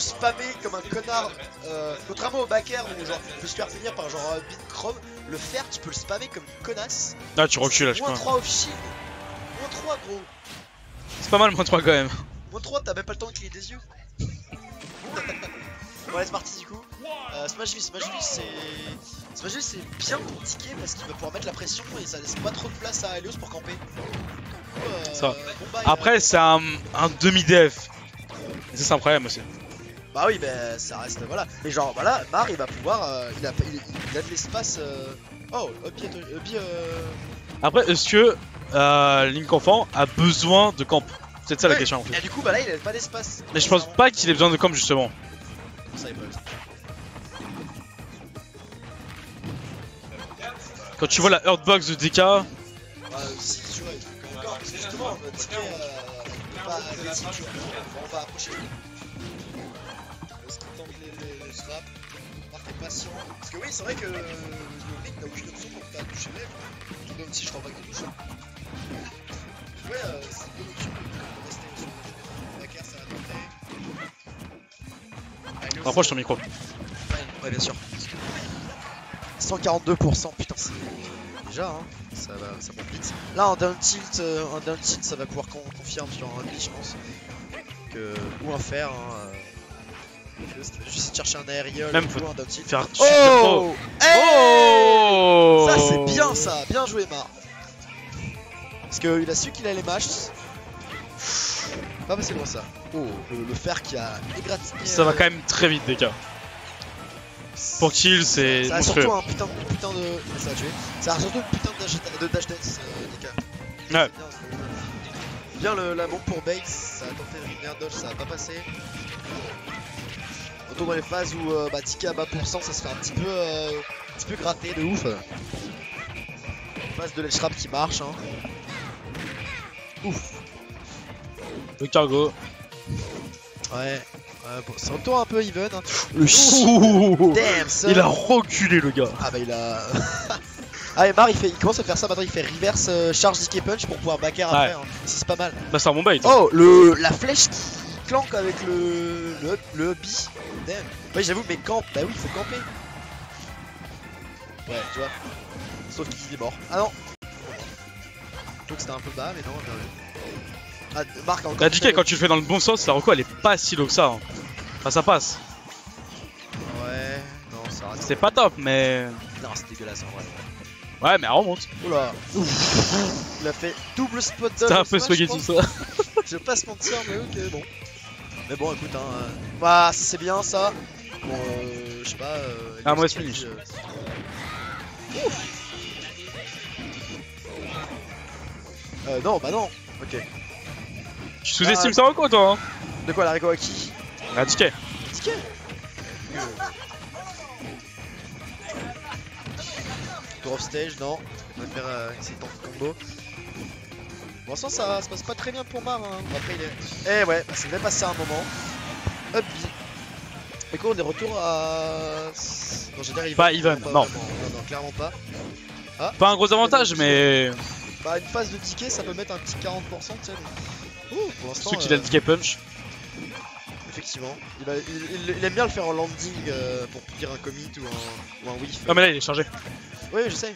spammer comme un connard. Contrairement au backer où genre tu peux se faire finir par genre Big Chrome, le fer tu peux le spammer comme une connasse. Ah, tu recules là, je crois. Moins 3 off shield. Moins 3 gros. C'est pas mal, moins 3 quand même. Moins 3, t'as même pas le temps de cligner des yeux. Bon, allez, c'est parti du coup. Smash V c'est bien pour ticker parce qu'il va pouvoir mettre la pression et ça laisse pas trop de place à Helios pour camper. Ça. Bon, bah, Après, c'est un demi-def. C'est un problème aussi. Bah oui, bah ça reste. Voilà. Mais genre, voilà, Mar il va pouvoir. Il a de l'espace. Oh, Hubby. Après, est-ce que Link enfant a besoin de camp? C'est ça la question en fait. Et du coup, bah là, il a pas d'espace. Mais je pense pas qu'il ait besoin de camp justement. Ça, il peut. Quand tu vois la Hurtbox de DK. Si, tu vois, il faut encore. Parce que justement, ticket pas agressif, tu vois. On va approcher. Est-ce qu'il tente les frappes? Marc est patient. Parce que oui, c'est vrai que le Link n'a aucune option pour faire toucher l'air. Tout même si je crois pas qu'il touche. Ouais, c'est une bonne option de rester sur le backer, ça va tenter. Rapproche ton micro. Ouais, bien sûr. 142%, putain, c'est déjà, hein, ça monte vite. Là, en down tilt, ça va pouvoir confirmer sur un glitch, je pense. Ou un fer, hein. Juste de chercher un aérial même ou un down tilt. Faire... Oh, oh ça, c'est bien, ça. Bien joué, Mar. Parce qu'il a su qu'il allait match. Pas passé loin, ça. Oh, le fer qui a égratigné. Ça va quand même très vite, DK. Pour kill, c'est ça a monstrueux. surtout un putain de. Ça a tué. Ça a surtout une putain de dash dance, DK. Ouais. Bien la bombe pour Bates, ça a tenté de revenir dodge, ça a pas passé. Retour dans les phases où ticket à bas pourcent, ça se fait un petit peu gratter de ouf. Phase de l'edge trap qui marche, hein. Ouf. Le cargo. Ouais. Bon, c'est retour un peu even, hein. Le shit. Damn, son. Il a reculé le gars. Ah bah il a. Ah et Mar il commence à faire ça maintenant, il fait reverse charge DK punch pour pouvoir backer après, hein. C'est pas mal. Bah c'est un bon bait. Oh la flèche qui clanque avec le hubby. Damn. Ouais j'avoue mais camp, bah oui il faut camper. Ouais tu vois. Sauf qu'il est mort. Ah non. Donc c'était un peu bas mais non bien vu. Ah Marc encore. La DK quand tu le fais dans le bon sens, la reco elle est pas si low que ça. Hein. Enfin ça passe. Ouais, non ça rate. C'est pas top mais. Non c'est dégueulasse en vrai. Ouais mais elle remonte. Oula. Il a fait double spot dodge. C'était un peu spaghetti ça. Je vais pas se mentir mais ok bon. Mais bon écoute hein. Bah c'est bien ça. Bon je sais pas. Ah moi c'est finish. Non bah non. Ok. Tu sous-estimes ça reco toi hein. De quoi la Rico à qui? La DK. Ticket. Tour off stage, non. On va faire essayer de tenter combo. Pour l'instant ça se passe pas très bien pour Mar hein. Après il est. Eh ouais, ça devait passer un moment. Hop B. Et quoi on est retour à. Non j'ai dit pas even, non. Non clairement pas. Ah. Pas un gros avantage mais. Bah une phase de ticket ça peut mettre un petit 40% tu sais. Pour l'instant. Ceux qui a le DK punch. Effectivement. Il aime bien le faire en landing pour dire un commit ou un whiff. Ah mais là il est chargé. Oui je sais.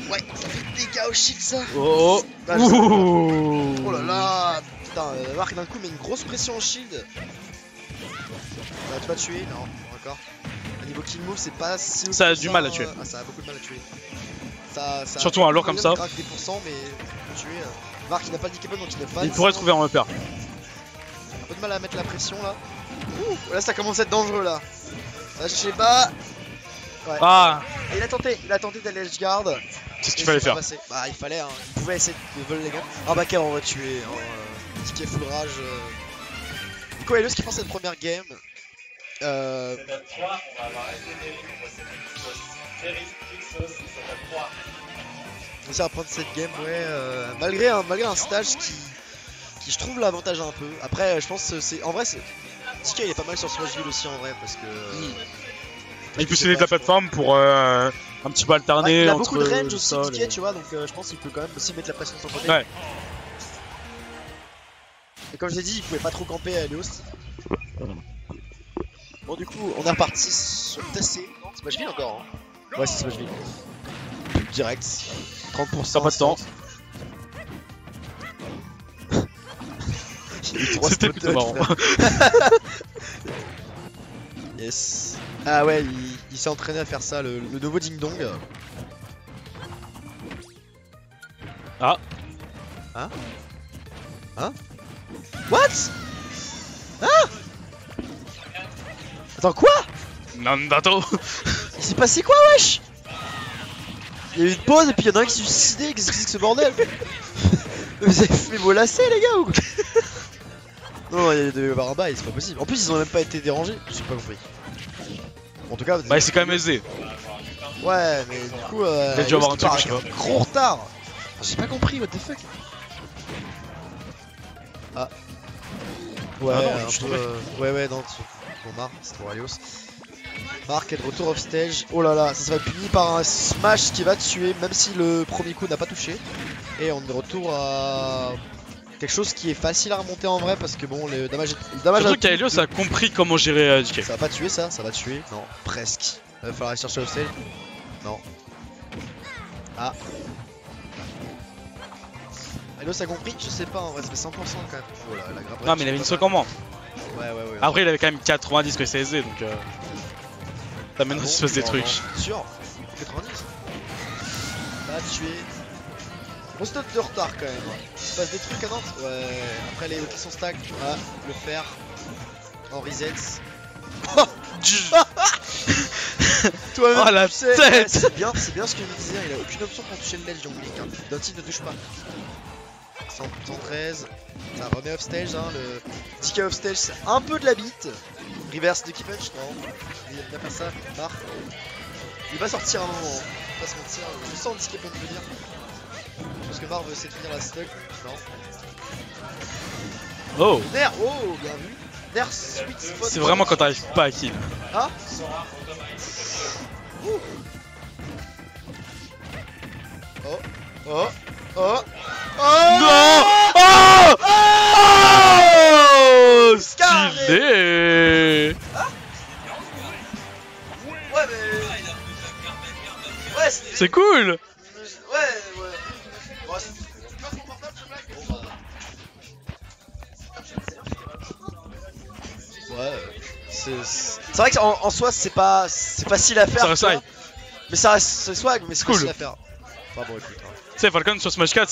Ouais, ça fait des dégâts au shield ça. Oh. Bah, oh là là. Putain, Marc d'un coup met une grosse pression au shield. Bah tu vas tuer, non, encore. À niveau kill move c'est pas si. Ça a du mal à tuer. Ah ça a beaucoup de mal à tuer. Ça surtout un lourd comme ça. Des pourcents mais tuer. Marc il n'a pas le DK donc il ne pas. Il pourrait trouver un repère. Un peu de mal à mettre la pression là. Ouh, là ça commence à être dangereux là. Là je sais pas. Ouais. Ah. Et il a tenté d'aller edge guard. Qu'est-ce qu'il fallait faire? Bah il fallait hein. Il pouvait essayer de voler les gars. Ah backer on va tuer. Ticket full rage. Du coup Helios qui prend cette première game. C'est à 3, on va avoir SDDU, on va s'éliminer Ferry, Pixos, c'est à 3. On va essayer à prendre cette game ouais. Malgré un stage qui je trouve l'avantage un peu. Après je pense que c'est. En vrai c'est. Ticket il est pas mal sur Smashville aussi en vrai parce que. Il peut s'aider de la plateforme pour un petit peu alterner. Il a entre beaucoup de range aussi sol Ticket tu vois donc je pense qu'il peut quand même aussi mettre la pression de son côté. Ouais. Et comme je l'ai dit il pouvait pas trop camper à Helios. Bon, du coup, on est reparti sur TC. Non, Smashville encore. Hein. Ouais, c'est Smashville. Direct. 30%. T'as pas de temps. C'était plutôt marrant. Yes. Ah ouais, il s'est entraîné à faire ça, le nouveau ding dong. Ah. Hein? Hein? What? Ah? Attends, quoi? Nandato. Il s'est passé quoi, wesh? Il y a eu une pause et puis il y en a un qui s'est suicidé, qu'est-ce que c'est que ce bordel? Vous avez fait vos lacets, les gars, ou quoi? Non, il y a avoir un bail, c'est pas possible. En plus, ils ont même pas été dérangés, j'ai pas compris. En tout cas, Bah, c'est quand même aisé. ouais, mais du coup, Il a dû avoir un truc, je sais pas. gros retard. J'ai pas compris, what the fuck. Ah. Ouais, Ah non, un je peu, trouvais. ouais, non, bon, Marc, c'est trop Alios. Marc est de retour off stage. Oh là là, ça va être puni par un smash qui va tuer, même si le premier coup n'a pas touché. Et on est de retour à quelque chose qui est facile à remonter en vrai parce que bon, le damage Surtout qu'Aelios a compris comment gérer DK. ça va pas tuer ça va tuer. Non, presque. Il va falloir aller chercher off stage. Non. Ah. Alios a compris, je sais pas en vrai, ça fait 100% quand même. Oh là, la grappe. Non, mais il avait une seconde en moins. Ouais. Après, il avait quand même 90 que CSD donc. Ça mène à se faire des trucs. Sûr 90. Pas tué. Grosse note de retard quand même. Il se passe des trucs à Nantes. Ouais. Après les qui sont stack. Ah, le fer. En reset. Toi-même, Oh la tu sais, tête ouais, c'est bien ce que je me disais. Il a aucune option pour toucher le ledge, Young Link. Hein. D'un type ne touche pas. 113. Ça remet off stage. Hein, le DK off stage, c'est un peu de la bite. Reverse de punch, non. Il va faire ça. Marc. Il va sortir à un moment. Hein. Il va pas se mentir. Je sens DK punch venir. Parce que Marc veut essayer de finir la stock. Non. Oh. Ner, oh, bien vu. Ner, sweet spot. C'est vraiment quand t'arrives pas à kill. Ah. Oh. Oh. Oh. Oh. Non. Oh. Oh. Stylé. Ouais, mais. Ouais, C'est cool. Ouais. Ouais, c'est pas confortable ce blague. Bon, bah. Ouais, c'est vrai qu'en soi c'est pas facile à faire. Ça reste tu vois. high. Mais ça reste c'est swag, mais c'est Cool. facile à faire. Enfin bon, écoute. Hein. Tu sais, Falcon sur Smash 4,